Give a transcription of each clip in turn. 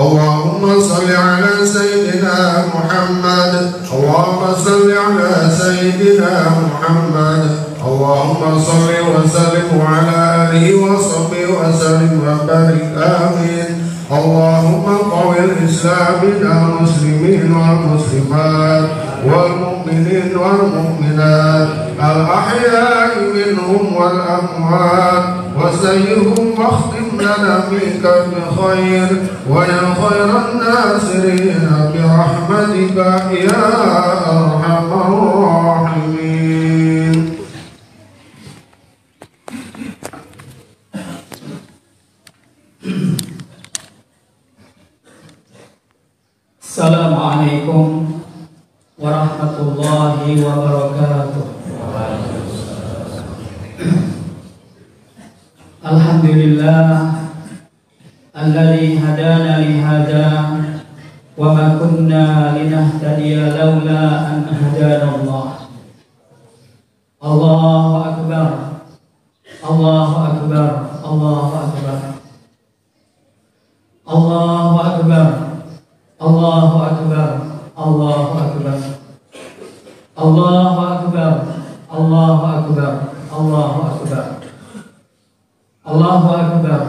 اللهم صل على سيدنا محمد اللهم صل على سيدنا محمد اللهم صل وسلم على آله وصحبه وسلم وبارك آمين. اللهم قوي الإسلام المسلمين والمسلمات والمؤمنين والمؤمنات الأحياء منهم والأموات وسيرهم واختم لنا منك بخير ويا خير الناصرين برحمتك يا أرحم الراحمين. Assalamualaikum warahmatullahi wabarakatuh. Alhamdulillah alladzi hadana li hada wa ma kunna linahtadiya laula an hadana Allah. Allahu akbar. Allahu akbar. Allahu akbar. Allahu akbar. Allahu akbar. Allahu akbar. Allahu akbar. Allahu akbar. Allahu akbar. Allahu akbar.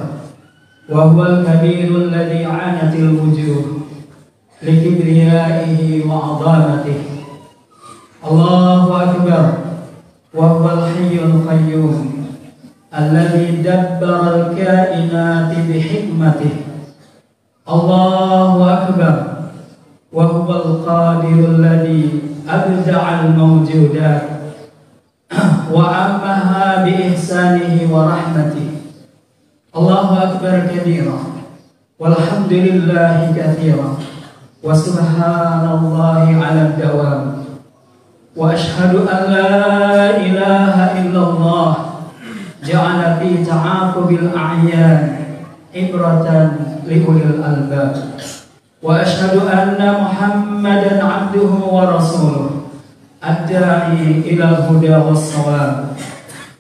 Wa huwal kabirul ladzi 'anatil wujuh li kibriyaihi wa 'azamatihi. Allahu akbar. Wa huwal hayyul qayyum alladzi dabbara al-kainati bi hikmatihi. Allahu akbar. Wa huwal qadirul ladzi abda'a al-mawjudat wa ammaha bi ihsanihi wa rahmatihi. Allahu akbar kabira walhamdulillahi katsira wa subhanallahi 'ala dawam wa ashhadu an la ilaha illallah ja'ala fi ta'aqubil a'yan ibratan li ulil albab wa ashhadu anna muhammadan 'abduhu wa rasuluhu ad-da'i ila al-huda was-shawab.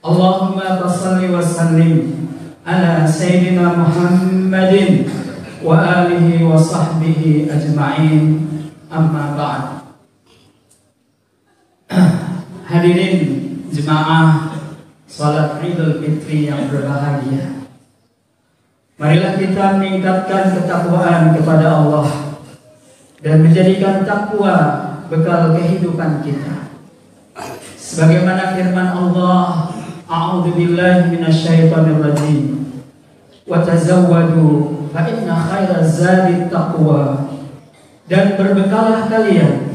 Allahumma shalli wa sallim ala sayyidina Muhammadin wa alihi wa sahbihi ajma'in, amma ba'd. Hadirin jemaah salat Idul Fitri yang berbahagia, marilah kita meningkatkan ketakwaan kepada Allah dan menjadikan takwa bekal kehidupan kita. Sebagaimana firman Allah, a'udzu billahi minasyaitonir rajim. Wa tazawwadu fa inna khairaz zadi taqwa. Dan berbekalah kalian,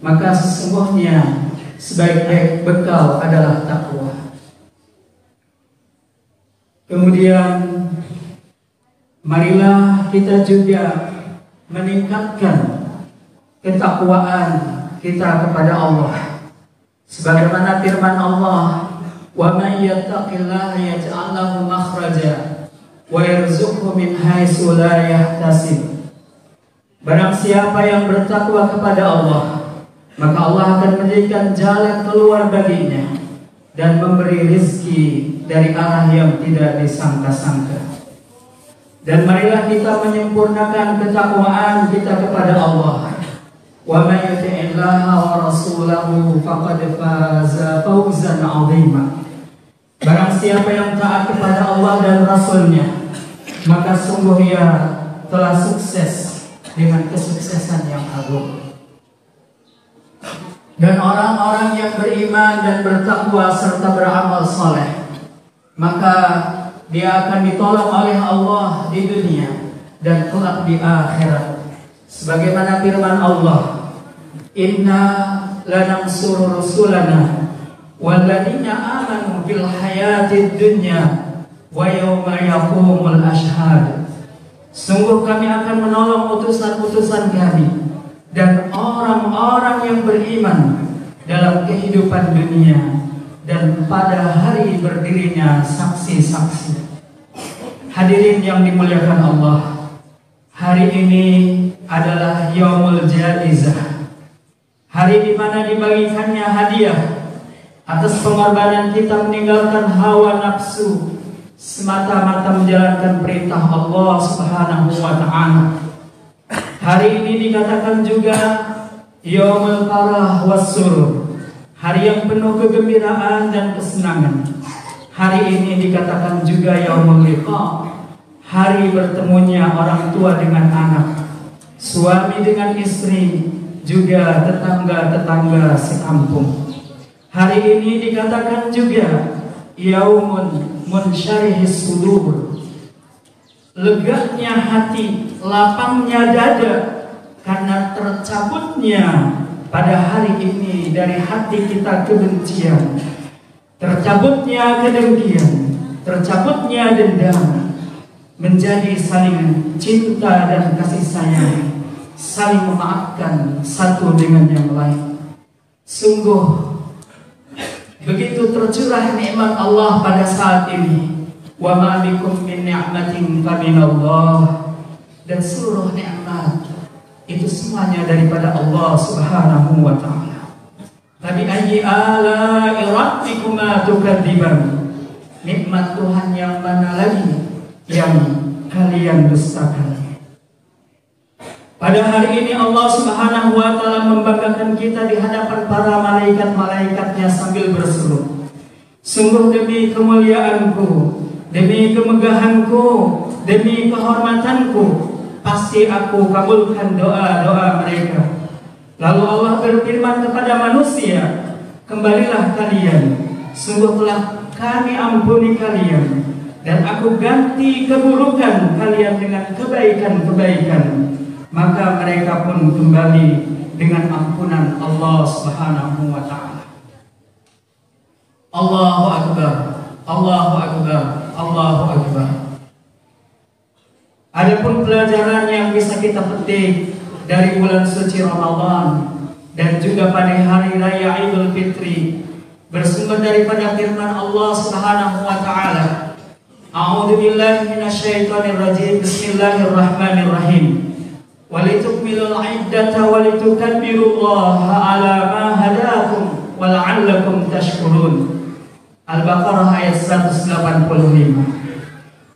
maka sesungguhnya sebaik-baik bekal adalah takwa. Kemudian marilah kita juga meningkatkan ketakwaan kita kepada Allah. Sebagaimana firman Allah, wa may yattaqillaha yaj'al lahu makhraja wa yarzuqhu min haitsu la yahtasib. Barang siapa yang bertakwa kepada Allah, maka Allah akan menjadikan jalan keluar baginya dan memberi rezeki dari arah yang tidak disangka-sangka. Dan marilah kita menyempurnakan ketakwaan kita kepada Allah. Wa may yuti'illaha wa rasulahu faqad faza fawzan 'azima. Barang siapa yang taat kepada Allah dan Rasulnya, maka sungguh ia telah sukses dengan kesuksesan yang agung. Dan orang-orang yang beriman dan bertakwa serta beramal saleh, maka dia akan ditolong oleh Allah di dunia dan kelak di akhirat. Sebagaimana firman Allah, inna lanansuru rusulana walladzina amanu fil hayatid dunya wa yawma yaqumul ashhad. Sungguh kami akan menolong utusan-utusan kami dan orang-orang yang beriman dalam kehidupan dunia dan pada hari berdirinya saksi-saksi. Hadirin yang dimuliakan Allah, hari ini adalah Yaumul Jaizah, hari di mana dibagikannya hadiah atas pengorbanan kita meninggalkan hawa nafsu semata-mata menjalankan perintah Allah Subhanahu wa ta'ala. Hari ini dikatakan juga Yaumul Farah was Surur, hari yang penuh kegembiraan dan kesenangan. Hari ini dikatakan juga Yaumul Liqa, hari bertemunya orang tua dengan anak, suami dengan istri, juga tetangga-tetangga sekampung. Hari ini dikatakan juga Yaumun Munsyarihis Sudur, leganya hati, lapangnya dada karena tercabutnya pada hari ini dari hati kita kebencian, tercabutnya kedengkian, tercabutnya dendam, menjadi saling cinta dan kasih sayang, saling memaafkan satu dengan yang lain. Sungguh begitu tercurah nikmat Allah pada saat ini. Wa ma bikum min ni'matin fa minallah, dan seluruh nikmat itu semuanya daripada Allah Subhanahu wa taala. Tabi ayyi ala'i rabbikuma tukadziban, nikmat Tuhan yang mana lagi yang kalian dustakan. Pada hari ini Allah Subhanahu wa taala membanggakan kita di hadapan para malaikat-malaikatnya sambil berseru, sungguh demi kemuliaanku, demi kemegahanku, demi kehormatanku, pasti aku kabulkan doa-doa mereka. Lalu Allah berfirman kepada manusia, kembalilah kalian, sungguh telah kami ampuni kalian, dan aku ganti keburukan kalian dengan kebaikan-kebaikan. Maka mereka pun kembali dengan ampunan Allah Subhanahu wa taala. Allahu Akbar, Allahu Akbar, Allahu Akbar. Adapun pelajaran yang bisa kita petik dari bulan suci Ramadan dan juga pada hari raya Idul Fitri bersumber daripada firman Allah Subhanahu wa taala. A'udzu billahi minasyaitonir rajim. Bismillahirrahmanirrahim. Walitukmilul iddata walitukabbirullaha ala ma hadakum wa la'allakum tashkurun. Al-Baqarah ayat 185.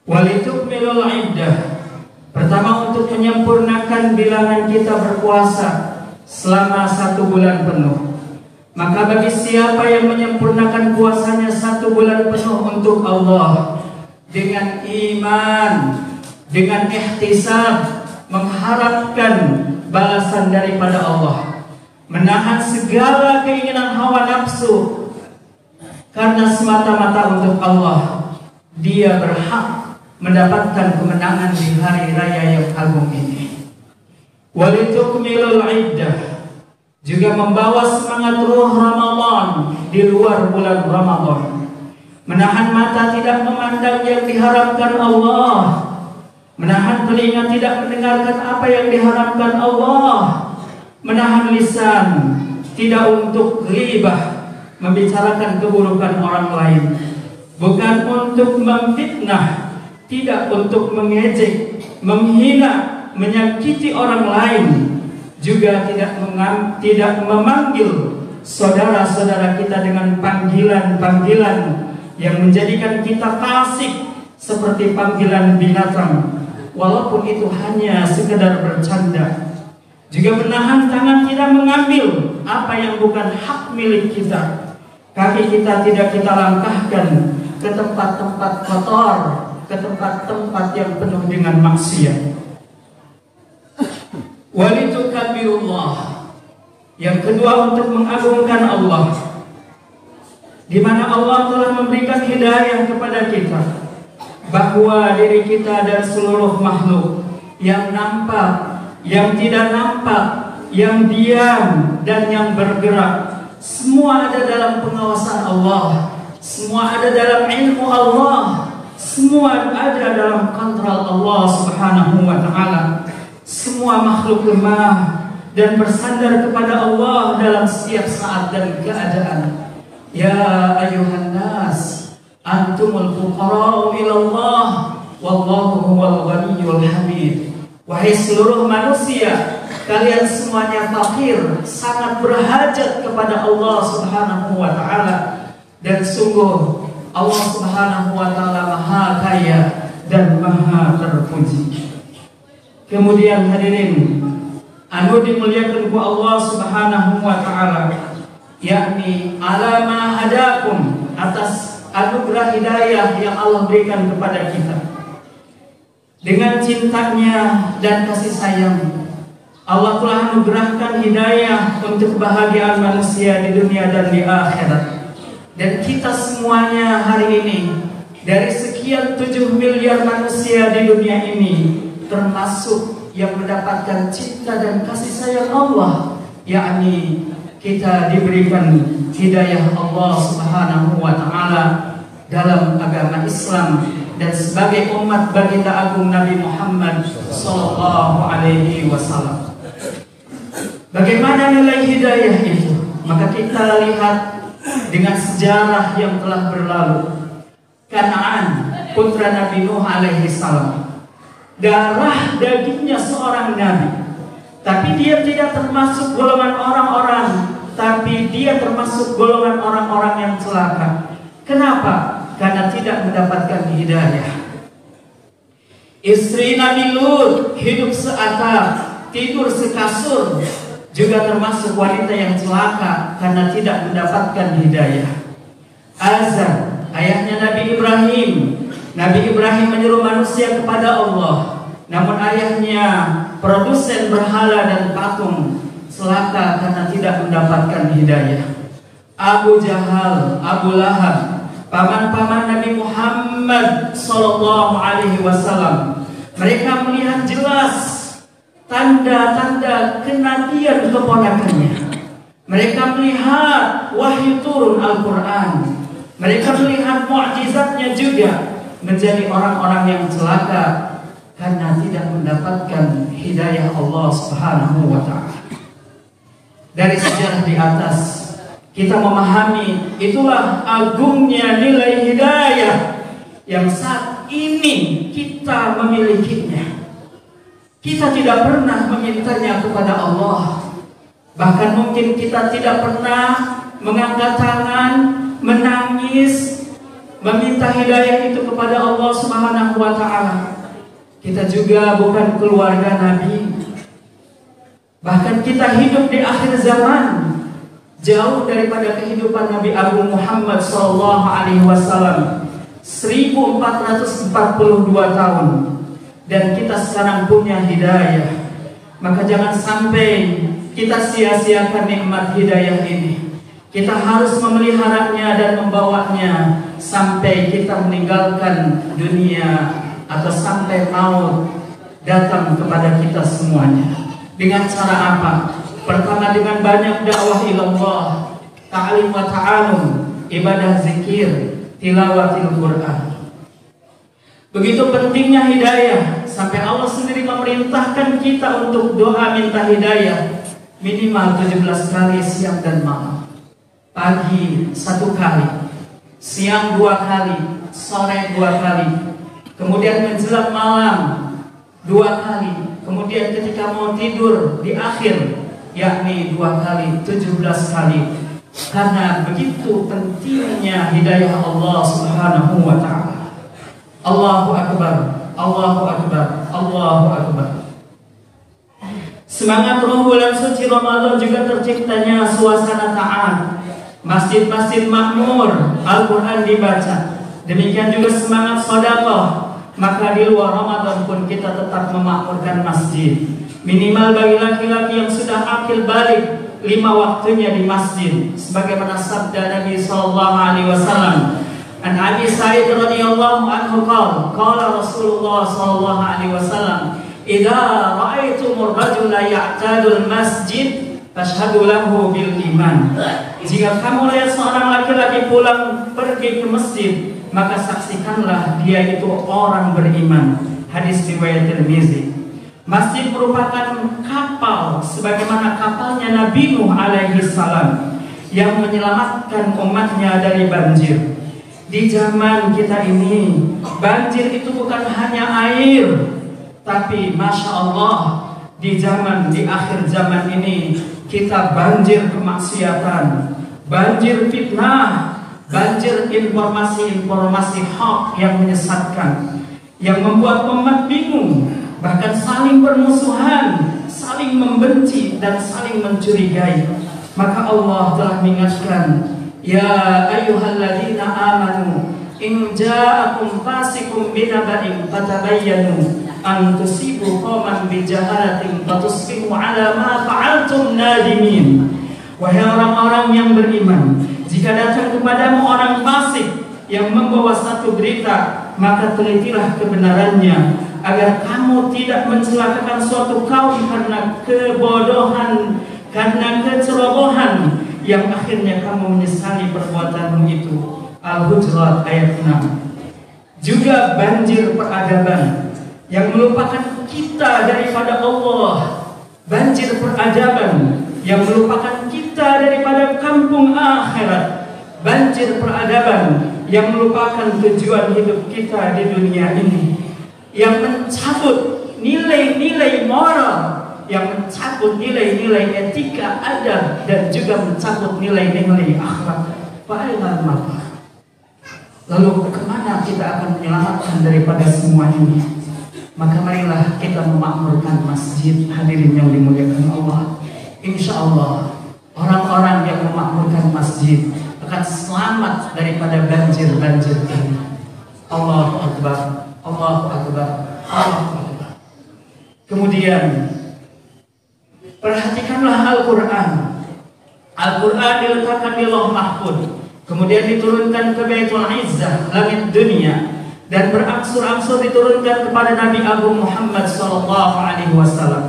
Walitukmilul iddah, pertama untuk menyempurnakan bilangan kita berpuasa selama 1 bulan penuh. Maka bagi siapa yang menyempurnakan puasanya 1 bulan penuh untuk Allah dengan iman, dengan ihtisab, mengharapkan balasan daripada Allah, menahan segala keinginan hawa nafsu karena semata-mata untuk Allah, dia berhak mendapatkan kemenangan di hari raya yang agung ini. Walitukmilul iddah, juga membawa semangat ruh Ramadan di luar bulan Ramadan, menahan mata tidak memandang yang diharamkan Allah, menahan telinga tidak mendengarkan apa yang diharamkan Allah, menahan lisan tidak untuk ghibah, membicarakan keburukan orang lain, bukan untuk memfitnah, tidak untuk mengejek, menghina, menyakiti orang lain, juga tidak memanggil saudara-saudara kita dengan panggilan-panggilan yang menjadikan kita fasik seperti panggilan binatang, walaupun itu hanya sekedar bercanda. Juga menahan tangan tidak mengambil apa yang bukan hak milik kita. Kaki kita tidak kita langkahkan ke tempat-tempat kotor, ke tempat-tempat yang penuh dengan maksiat. Walitukabbirullah, yang kedua untuk mengagungkan Allah, di mana Allah telah memberikan hidayah kepada kita bahwa diri kita dan seluruh makhluk yang nampak, yang tidak nampak, yang diam dan yang bergerak, semua ada dalam pengawasan Allah, semua ada dalam ilmu Allah, semua ada dalam kontrol Allah Subhanahu wa taala. Semua makhluk lemah dan bersandar kepada Allah dalam setiap saat dan keadaan. Ya ayuhan nas, antumul fuqara'u ilallah, wallahu huwal ghaniyyul hamid. Wahai seluruh manusia, kalian semuanya fakir, sangat berhajat kepada Allah Subhanahu wa taala, dan sungguh Allah Subhanahu wa taala Maha Kaya dan Maha Terpuji. Kemudian hadirin anu dimuliakan ku Allah Subhanahu wa taala, yakni alama hadakum, atas anugerah hidayah yang Allah berikan kepada kita. Dengan cintanya dan kasih sayang, Allah telah anugerahkan hidayah untuk kebahagiaan manusia di dunia dan di akhirat. Dan kita semuanya hari ini, dari sekian 7 miliar manusia di dunia ini, termasuk yang mendapatkan cinta dan kasih sayang Allah, yakni kita diberikan hidayah Allah Subhanahu wa taala dalam agama Islam dan sebagai umat baginda agung Nabi Muhammad sallallahu alaihi wasallam. Bagaimana nilai hidayah itu? Maka kita lihat dengan sejarah yang telah berlalu. Kanaan, putra Nabi Nuh alaihi salam, darah dagingnya seorang nabi, tapi dia tidak termasuk golongan orang-orang, tapi dia termasuk golongan orang-orang yang celaka. Kenapa? Karena tidak mendapatkan hidayah. Istri Nabi Lut hidup seatap, tidur sekasur, juga termasuk wanita yang celaka karena tidak mendapatkan hidayah. Azar, ayahnya Nabi Ibrahim, Nabi Ibrahim menyuruh manusia kepada Allah, namun ayahnya produsen berhala dan patung, celaka karena tidak mendapatkan hidayah. Abu Jahal, Abu Lahab, paman-paman Nabi Muhammad sallallahu alaihi wasallam, mereka melihat jelas tanda-tanda kenabian keponakannya. Mereka melihat wahyu turun Al-Quran. Mereka melihat mukjizatnya juga, menjadi orang-orang yang celaka karena tidak mendapatkan hidayah Allah Subhanahu wa taala. Dari sejarah di atas kita memahami itulah agungnya nilai hidayah yang saat ini kita memilikinya. Kita tidak pernah memintanya kepada Allah. Bahkan mungkin kita tidak pernah mengangkat tangan, menangis, meminta hidayah itu kepada Allah Subhanahu wa taala. Kita juga bukan keluarga Nabi. Bahkan kita hidup di akhir zaman, jauh daripada kehidupan Nabi Agung Muhammad sallallahu alaihi wasallam, 1442 tahun, dan kita sekarang punya hidayah. Maka jangan sampai kita sia-siakan nikmat hidayah ini. Kita harus memeliharanya dan membawanya sampai kita meninggalkan dunia atau sampai maut datang kepada kita semuanya. Dengan cara apa? Pertama, dengan banyak dakwah ilallah, ta'lim wa ta'alum, ibadah zikir, tilawatil Quran. Begitu pentingnya hidayah sampai Allah sendiri memerintahkan kita untuk doa minta hidayah minimal 17 kali siang dan malam. Pagi 1 kali, siang 2 kali, sore 2 kali, kemudian menjelang malam 2 kali, kemudian ketika mau tidur di akhir, yakni 2 kali, 17 kali. Karena begitu pentingnya hidayah Allah Subhanahu wa ta'ala. Allahu Akbar, Allahu Akbar, Allahu Akbar. Semangat roh bulan suci Ramadan juga terciptanya suasana taat, masjid-masjid makmur, Al-Quran dibaca. Demikian juga semangat sedekah. Maka di luar Ramadan pun kita tetap memakmurkan masjid. Minimal bagi laki-laki yang sudah akil balik, 5 waktunya di masjid. Sebagaimana sabda Nabi sallallahu alaihi wasallam, An Abi Sa'id radhiyallahu anhu qala Rasulullah sallallahu alaihi wasallam, "Idza ra'aitumur rajula ya'tadul masjid fashhadu lahu bil iman." Jika kamu lihat seorang laki-laki pulang pergi ke masjid, maka saksikanlah dia itu orang beriman. Hadis riwayat Tirmizi. Masjid merupakan kapal sebagaimana kapalnya Nabi Nuh alaihi salam yang menyelamatkan umatnya dari banjir. Di zaman kita ini, banjir itu bukan hanya air, tapi Masya Allah, di akhir zaman ini, kita banjir kemaksiatan, banjir fitnah, banjir informasi-informasi hoax yang menyesatkan, yang membuat umat bingung, bahkan saling bermusuhan, saling membenci dan saling mencurigai. Maka Allah telah mengingatkan, ya ayyuhalladzina amanu in ja'akum fasiqun binaba'in fatabayyanu an tusibu qauman bijahalatin fatusbihu ala ma fa'altum nadimin. Wahai orang-orang yang beriman, jika datang kepadamu orang fasik yang membawa satu berita, maka telitilah kebenarannya, agar kamu tidak mencelakakan suatu kaum karena kebodohan, karena kecerobohan, yang akhirnya kamu menyesali perbuatanmu itu. Al-Hujurat ayat 6. Juga banjir peradaban yang melupakan kita daripada Allah, banjir peradaban yang melupakan kita daripada kampung akhirat, banjir peradaban yang melupakan tujuan hidup kita di dunia ini, yang mencabut nilai-nilai moral, yang mencabut nilai-nilai etika adab, dan juga mencabut nilai-nilai akhlak. Lalu kemana kita akan menyelamatkan daripada semua ini? Maka marilah kita memakmurkan masjid. Hadirin yang dimuliakan Allah, insya Allah orang-orang yang memakmurkan masjid akan selamat daripada banjir-banjir ini. Allahu Akbar, Allahu Akbar, Allahu Akbar. Kemudian perhatikanlah Al-Quran. Al-Quran diletakkan di Lauh Mahfuz, kemudian diturunkan ke Baitul Izzah, langit dunia, dan berangsur-angsur diturunkan kepada Nabi Agung Muhammad SAW.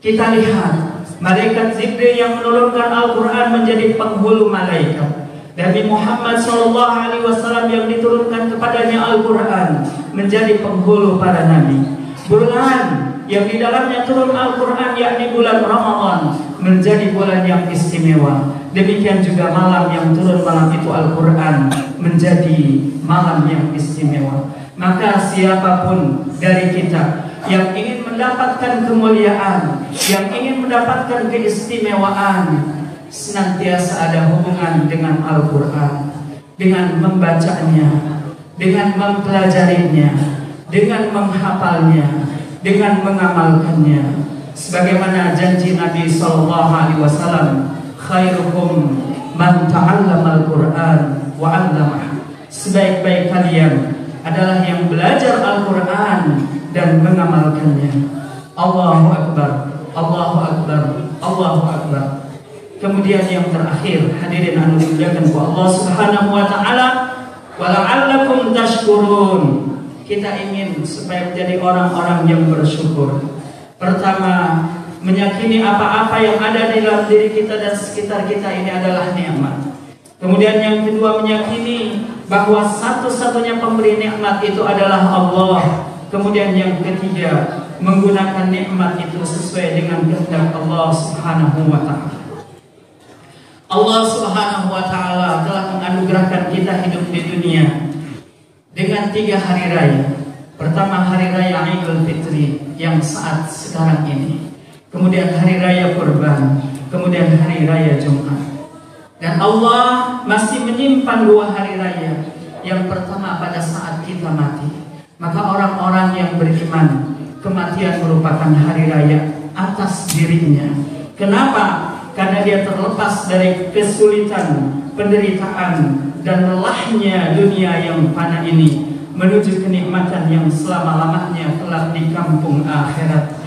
Kita lihat malaikat Jibril yang menurunkan Al-Quran menjadi penghulu malaikat. Nabi Muhammad SAW yang diturunkan kepadanya Al-Quran menjadi penghulu para nabi. Bulan yang di dalamnya turun Al-Quran, yakni bulan Ramadan, menjadi bulan yang istimewa. Demikian juga malam yang turun malam itu Al-Quran menjadi malam yang istimewa. Maka siapapun dari kita yang ingin mendapatkan kemuliaan, yang ingin mendapatkan keistimewaan, senantiasa ada hubungan dengan Al-Quran, dengan membacanya, dengan mempelajarinya, dengan menghafalnya, dengan mengamalkannya. Sebagaimana janji Nabi SAW, khairukum man ta'allama al-Quran wa 'allamah. Sebaik-baik kalian adalah yang belajar Al-Quran dan mengamalkannya. Allahu Akbar, Allahu Akbar, Allahu Akbar. Kemudian yang terakhir, hadirin anu dimuliakan Allah Subhanahu wa taala, wa la'allakum tashkurun. Kita ingin supaya menjadi orang-orang yang bersyukur. Pertama, meyakini apa-apa yang ada di dalam diri kita dan sekitar kita ini adalah nikmat. Kemudian yang kedua, meyakini bahwa satu-satunya pemberi nikmat itu adalah Allah. Kemudian yang ketiga, menggunakan nikmat itu sesuai dengan kehendak Allah Subhanahu wa taala. Allah Subhanahu wa taala telah menganugerahkan kita hidup di dunia dengan 3 hari raya. Pertama, hari raya Idul Fitri yang saat sekarang ini. Kemudian hari raya Kurban, kemudian hari raya Jumat. Dan Allah masih menyimpan 2 hari raya. Yang pertama pada saat kita mati. Maka orang-orang yang beriman, kematian merupakan hari raya atas dirinya. Kenapa? Karena dia terlepas dari kesulitan, penderitaan, dan lelahnya dunia yang fana ini, menuju kenikmatan yang selama-lamanya kelak di kampung akhirat.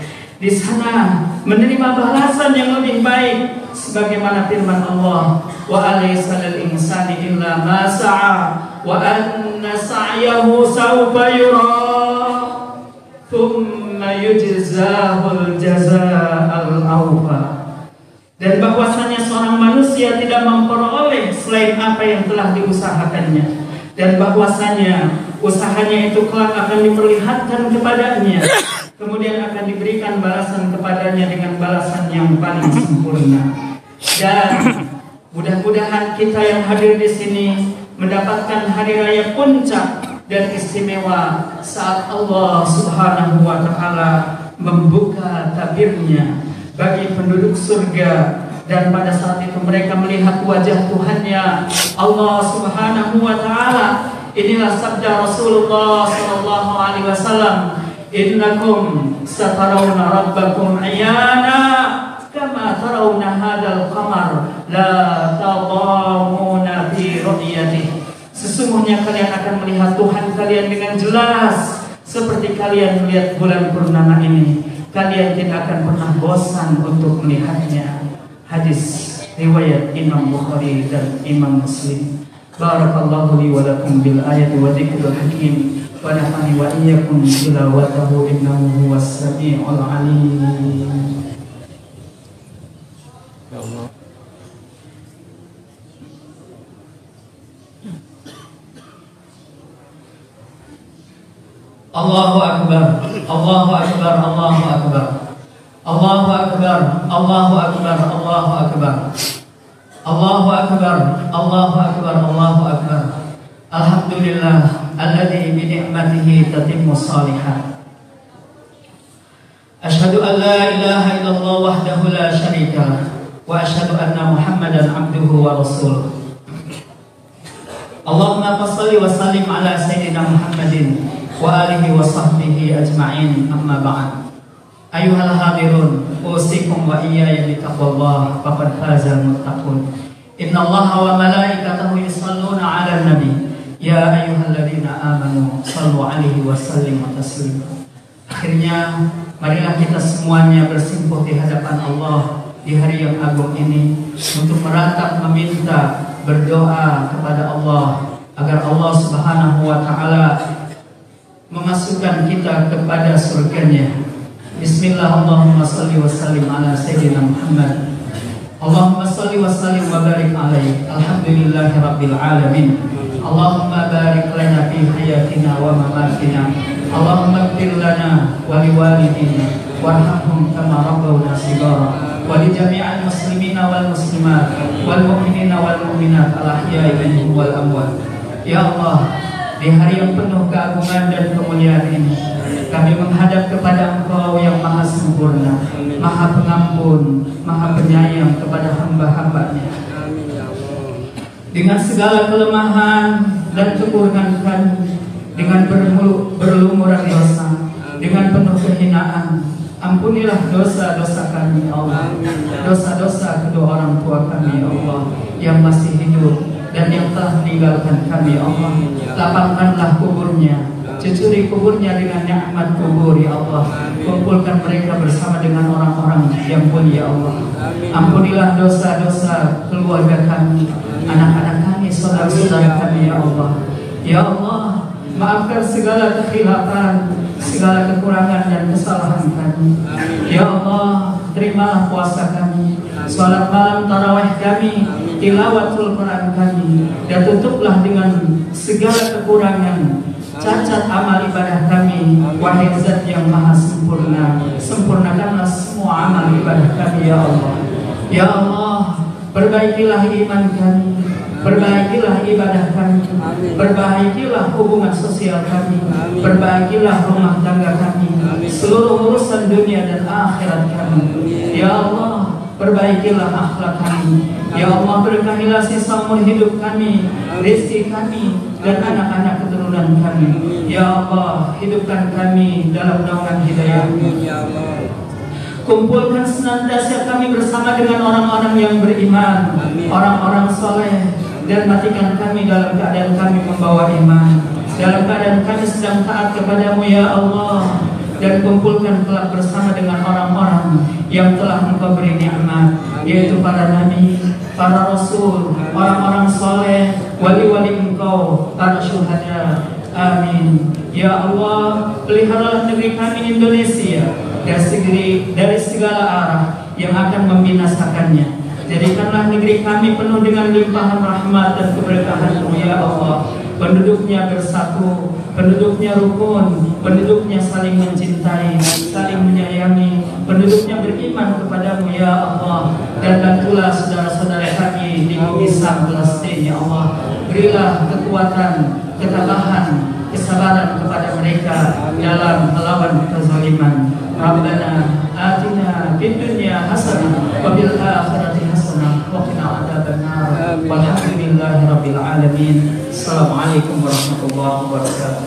Di sana menerima balasan yang lebih baik, sebagaimana firman Allah, wa alaysa lil insani illa ma sa'a wa anna sa'yahu sawfa yura thumma yujzahul jazaa'al awfa. Dan bahwasanya seorang manusia tidak memperoleh selain apa yang telah diusahakannya, dan bahwasanya usahanya itu kelak akan diperlihatkan kepadanya, kemudian akan diberikan balasan kepadanya dengan balasan yang paling sempurna. Dan mudah-mudahan kita yang hadir di sini mendapatkan hari raya puncak dan istimewa saat Allah Subhanahu wa taala membuka tabirnya bagi penduduk surga, dan pada saat itu mereka melihat wajah Tuhannya Allah Subhanahu wa taala. Inilah sabda Rasulullah sallallahu alaihi wasallam, innakum satarawna rabbakum ayana kama tarawna hadzal qamar la tadamuna fi ru'yatihi. Sesungguhnya kalian akan melihat Tuhan kalian dengan jelas seperti kalian melihat bulan purnama ini. Kalian tidak akan pernah bosan untuk melihatnya. Hadis riwayat Imam Bukhari dan Imam Muslim. Barakallahu li wa lakum bil ayati wa dzikril hakim wa nafa'ani wa iyyakum tilawatahu innahu huwas samiul alim. Ya Allah. Allahu akbar, Allahu akbar, Allahu akbar. Allahu akbar, Allahu akbar, Allahu akbar. Allahu akbar, Allahu akbar, Allahu akbar. Alhamdulillah alladzi bi ni'matihi tatimmu shalihat. Asyhadu an la ilaha illallah wahdahu la syarika lah wa asyhadu anna Muhammadan abduhu wa rasuluh. Allahumma shalli wa sallim ala sayyidina Muhammadin wa alihi wa sahbihi ajma'in, amma ba'd. Ayuhal hadirun, usikum wa iyaya bitaqwallah, faqad fazal muttaqun. Innallaha wa malaikatahu yusalluna 'alan nabi, ya ayyuhalladzina amanu shallu 'alaihi wa sallimu taslima. Akhirnya marilah kita semuanya bersimpuh di hadapan Allah di hari yang agung ini untuk meratap, meminta, berdoa kepada Allah agar Allah Subhanahu wa taala memasukkan kita kepada surganya. Bismillah, Allahumma salli wa sallim ala sayyidina Muhammad. Allahumma salli wa sallim wa barik alaihi. Alhamdulillahi rabbil alamin. Allahumma barik lana fi hayatina wa mamatina. Allahumma ighfir lana wa liwalidina warhamhum kama rabbawna shighara wa li jami'il muslimina wal muslimat wal mu'minina wal mu'minat al ahya'i minhum wal amwat. Ya Allah, di hari yang penuh keagungan dan kemuliaan ini, kami menghadap kepada Engkau yang maha sempurna, maha pengampun, maha penyayang kepada hamba-hambanya. Dengan segala kelemahan dan kekurangan kami, dengan berlumuran dosa, dengan penuh kehinaan, ampunilah dosa-dosa kami, Allah. Dosa-dosa kedua orang tua kami, Allah, yang masih hidup dan yang telah meninggalkan kami, Allah. Lapangkanlah kuburnya, cucuri kuburnya dengan nikmat kubur, ya Allah. Kumpulkan mereka bersama dengan orang-orang yang mulia, Allah. Ampunilah dosa-dosa keluarga kami, anak-anak kami, saudara-saudara kami, ya Allah. Ya Allah, maafkan segala kekhilafan, segala kekurangan dan kesalahan kami. Ya Allah, terimalah puasa kami, salat malam tarawih kami, tilawatul Quran kami, dan tutuplah dengan segala kekurangan, cacat amal ibadah kami. Wahai Zat yang maha sempurna, sempurnakanlah semua amal ibadah kami, ya Allah. Ya Allah, perbaikilah iman kami, perbaikilah ibadah kami, perbaikilah hubungan sosial kami, perbaikilah rumah tangga kami, seluruh urusan dunia dan akhirat kami. Ya Allah, perbaikilah akhlak kami. Ya Allah, berkahilah sisa umur hidup kami, rezeki kami, dan anak-anak keturunan kami. Ya Allah, hidupkan kami dalam naungan hidayah-Mu. Kumpulkan senantiasa kami bersama dengan orang-orang yang beriman, orang-orang soleh, dan matikan kami dalam keadaan kami membawa iman, dalam keadaan kami sedang taat kepada-Mu, ya Allah. Dan kumpulkan kelak bersama dengan orang-orang yang telah Engkau beri nikmat, yaitu para nabi, para rasul, orang-orang soleh, wali-wali Engkau, para syuhada. Amin. Ya Allah, peliharalah negeri kami Indonesia dari segala arah yang akan membinasakannya. Jadikanlah negeri kami penuh dengan limpahan rahmat dan keberkahan-Mu, ya Allah. Penduduknya bersatu, penduduknya rukun, penduduknya saling mencintai, saling menyayangi, penduduknya beriman kepada-Mu, ya Allah. Dan bantulah saudara-saudara kami di bumi Sam Palestina, ya Allah. Berilah kekuatan, ketabahan, kesabaran kepada mereka dalam melawan kezaliman. Rabbana atina fid dunya hasanah wa fil akhirati hasanah wa qina adzabannar. Walhamdulillahi rabbil alamin. Assalamualaikum warahmatullahi wabarakatuh.